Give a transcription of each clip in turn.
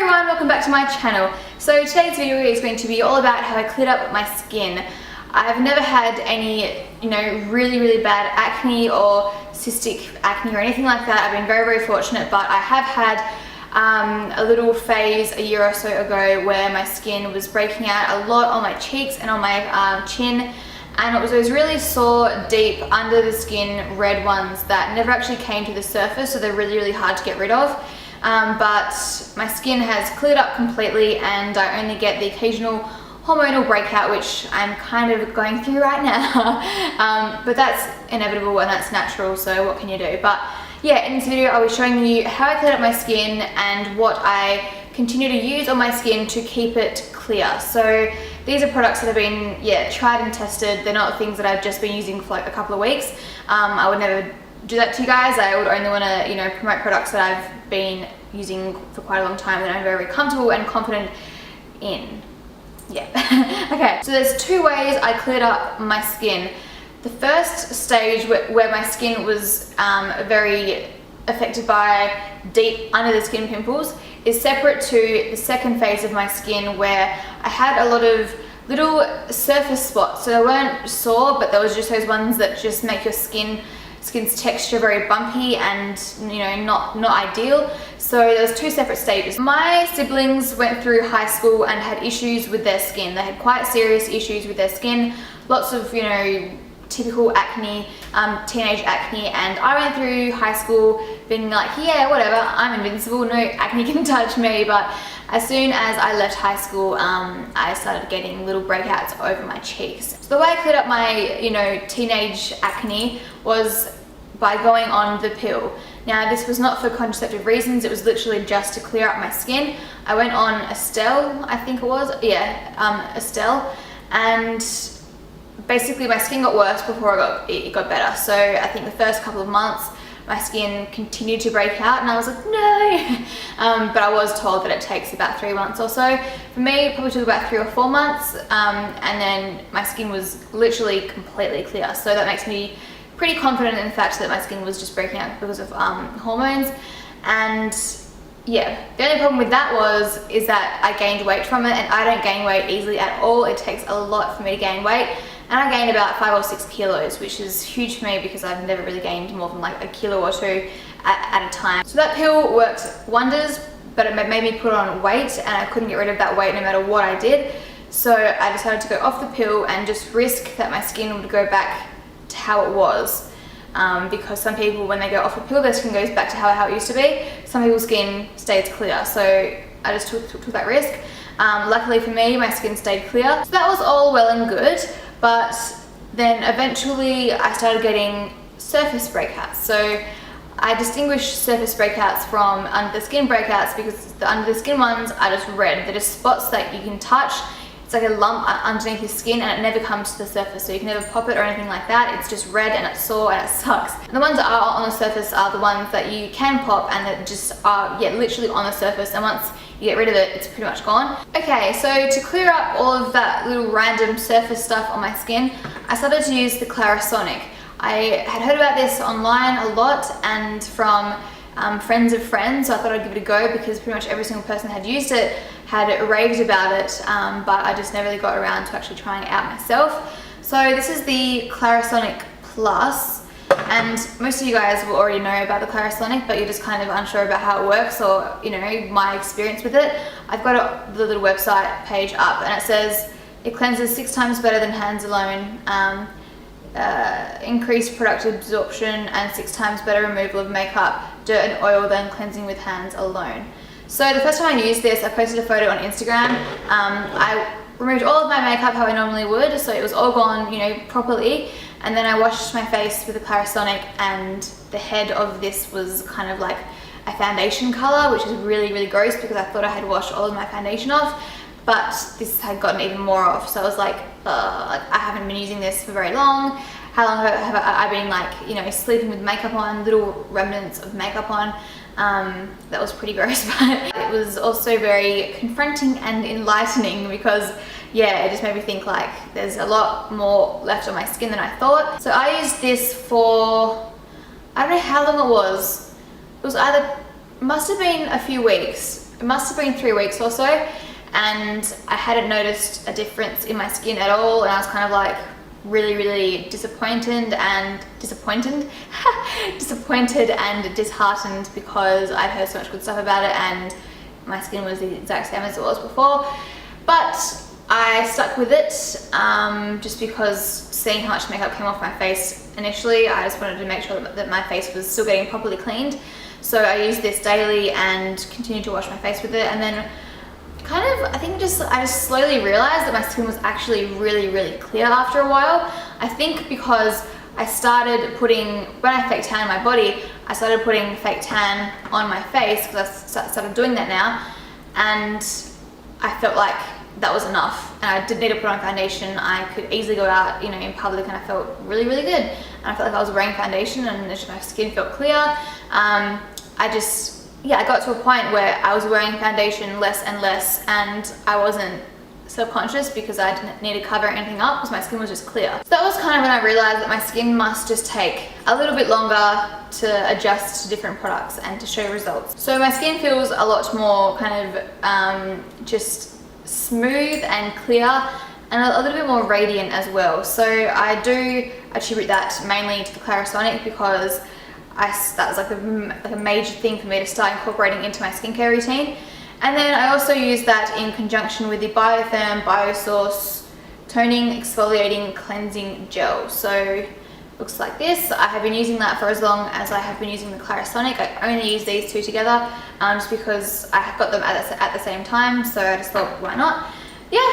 everyone, welcome back to my channel. So today's video is going to be all about how I cleared up my skin. I've never had any, really bad acne or cystic acne or anything like that. I've been very fortunate, but I have had a little phase a year or so ago where my skin was breaking out a lot on my cheeks and on my chin, and it was those really sore, deep, under the skin red ones that never actually came to the surface, so they're really hard to get rid of. But my skin has cleared up completely and I only get the occasional hormonal breakout, which I'm kind of going through right now. But that's inevitable and that's natural, so what can you do? But yeah, in this video I'll be showing you how I cleared up my skin and what I continue to use on my skin to keep it clear. So these are products that have been tried and tested. They're not things that I've just been using for like a couple of weeks. I would never do that to you guys. I would only want to promote products that I've been using for quite a long time that I'm very comfortable and confident in. Okay, so there's two ways I cleared up my skin. The first stage where my skin was very affected by deep under the skin pimples is separate to the second phase of my skin, where I had a lot of little surface spots. So they weren't sore, but there was just those ones that just make your skin's texture very bumpy and not ideal. So there's two separate stages. My siblings went through high school and had issues with their skin. They had quite serious issues with their skin, lots of typical acne, teenage acne, and I went through high school being like, yeah, whatever, I'm invincible, no acne can touch me. But as soon as I left high school, I started getting little breakouts over my cheeks. So the way I cleared up my teenage acne was by going on the pill. Now this was not for contraceptive reasons, it was literally just to clear up my skin. I went on Estelle, I think it was, Estelle, and basically my skin got worse before it got better. So I think the first couple of months my skin continued to break out and I was like, no. But I was told that it takes about 3 months or so. For me, it probably took about 3 or 4 months, and then my skin was literally completely clear. So that makes me pretty confident in the fact that my skin was just breaking out because of hormones. And yeah, the only problem with that is that I gained weight from it, and I don't gain weight easily at all. It takes a lot for me to gain weight. And I gained about 5 or 6 kilos, which is huge for me because I've never really gained more than like a kilo or two at a time. So that pill worked wonders, but it made me put on weight and I couldn't get rid of that weight no matter what I did. So I decided to go off the pill and just risk that my skin would go back to how it was. Because some people, when they go off the pill, their skin goes back to how it used to be. Some people's skin stays clear. So I just took that risk. Luckily for me, my skin stayed clear. So that was all well and good. But then eventually I started getting surface breakouts. So I distinguish surface breakouts from under the skin breakouts because the under the skin ones are just red. They're just spots that you can touch. It's like a lump underneath your skin and it never comes to the surface, so you can never pop it or anything like that. It's just red and it's sore and it sucks. And the ones that are on the surface are the ones that you can pop and that just are literally on the surface, and once you get rid of it, it's pretty much gone. Okay, so to clear up all of that little random surface stuff on my skin, I started to use the Clarisonic. I had heard about this online a lot and from friends of friends, so I thought I'd give it a go because pretty much every single person had used it, had raved about it, but I just never really got around to actually trying it out myself. So this is the Clarisonic Plus, and most of you guys will already know about the Clarisonic, but you're just kind of unsure about how it works or my experience with it. I've got the little website page up and it says it cleanses 6 times better than hands alone, increased product absorption and 6 times better removal of makeup, dirt and oil than cleansing with hands alone. So the first time I used this, I posted a photo on Instagram. I removed all of my makeup how I normally would, so it was all gone properly, and then I washed my face with the Clarisonic, and the head of this was kind of like a foundation color, which is really gross because I thought I had washed all of my foundation off, but this had gotten even more off. So I was like, I haven't been using this for very long. How long have I been sleeping with makeup on, little remnants of makeup on. That was pretty gross, but it was also very confronting and enlightening because it just made me think like there's a lot more left on my skin than I thought. So I used this for, I don't know how long it was. It was must have been a few weeks. it must have been 3 weeks or so, and I hadn't noticed a difference in my skin at all, and I was kind of like really disappointed and disheartened because I'd heard so much good stuff about it and my skin was the exact same as it was before. But I stuck with it just because seeing how much makeup came off my face initially, I just wanted to make sure that my face was still getting properly cleaned. So I used this daily and continued to wash my face with it, and then kind of, I just slowly realized that my skin was actually really clear after a while. I think because I started putting, when I fake tan my body, I started putting fake tan on my face because I started doing that now, and I felt like that was enough and I didn't need to put on foundation. I could easily go out, you know, in public, and I felt really good, and I felt like I was wearing foundation and my skin felt clear. I got to a point where I was wearing foundation less and less, and I wasn't self-conscious because I didn't need to cover anything up because my skin was just clear. So that was kind of when I realized that my skin must just take a little bit longer to adjust to different products and to show results. So my skin feels a lot more kind of just smooth and clear, and a little bit more radiant as well. So I do attribute that mainly to the Clarisonic because that was like a major thing for me to start incorporating into my skincare routine. And then I also use that in conjunction with the Biotherm Biosource Toning Exfoliating Cleansing Gel. So looks like this. I have been using that for as long as I have been using the Clarisonic. I only use these two together just because I got them at the same time, so I just thought, why not? Yeah,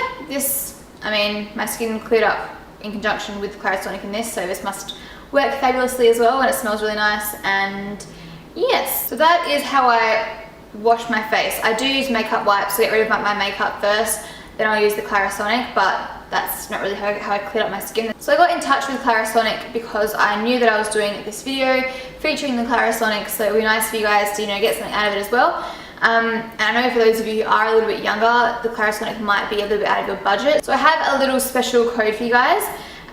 my skin cleared up in conjunction with the Clarisonic in this, so this must work fabulously as well, and it smells really nice. And yes, so that is how I wash my face. I do use makeup wipes to get rid of my makeup first, then I'll use the Clarisonic, but that's not really how I cleared up my skin. So I got in touch with Clarisonic because I knew that I was doing this video featuring the Clarisonic, so it would be nice for you guys to, you know, get something out of it as well. And I know for those of you who are a little bit younger, the Clarisonic might be a little bit out of your budget. So I have a little special code for you guys,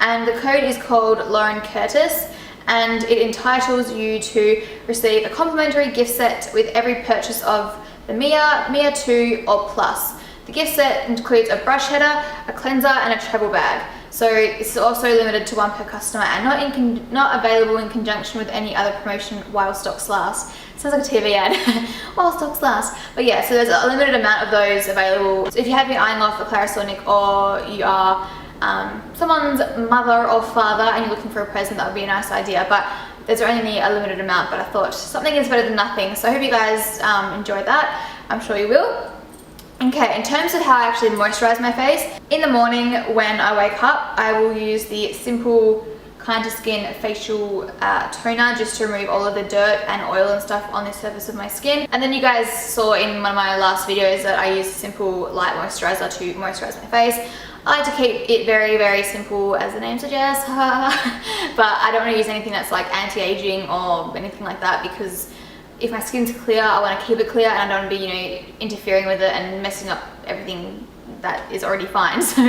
and the code is called Lauren Curtis, and it entitles you to receive a complimentary gift set with every purchase of the Mia 2 or Plus. The gift set includes a brush header, a cleanser, and a travel bag. So this is also limited to one per customer and not available in conjunction with any other promotion while stocks last. Sounds like a TV ad. While stocks last. But yeah, so there's a limited amount of those available. So if you have been eyeing off a Clarisonic, or you are someone's mother or father and you're looking for a present, that would be a nice idea. But there's only a limited amount, but I thought something is better than nothing. So I hope you guys enjoyed that. I'm sure you will. Okay, in terms of how I actually moisturize my face, in the morning when I wake up, I will use the Simple Kind to Skin facial toner just to remove all of the dirt and oil and stuff on the surface of my skin. And then you guys saw in one of my last videos that I use Simple Light Moisturizer to moisturize my face. I like to keep it very simple, as the name suggests, but I don't want to use anything that's like anti-aging or anything like that, because if my skin's clear, I want to keep it clear, and I don't want to be, you know, interfering with it and messing up everything that is already fine. So,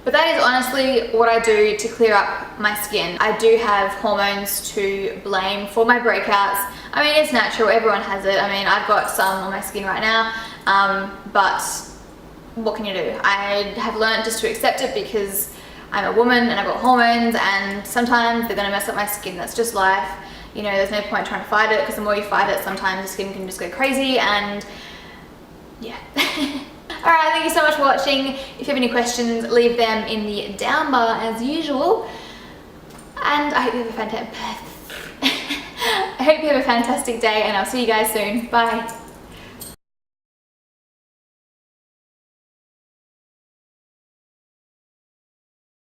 but that is honestly what I do to clear up my skin. I do have hormones to blame for my breakouts. I mean, it's natural, everyone has it. I mean, I've got some on my skin right now, but what can you do? I have learned just to accept it because I'm a woman and I've got hormones, and sometimes they're gonna mess up my skin. That's just life. You know, there's no point trying to fight it, because the more you fight it, sometimes the skin can just go crazy, and yeah. Alright, thank you so much for watching. If you have any questions, leave them in the down bar as usual. And I hope you have a fantastic day, and I'll see you guys soon. Bye.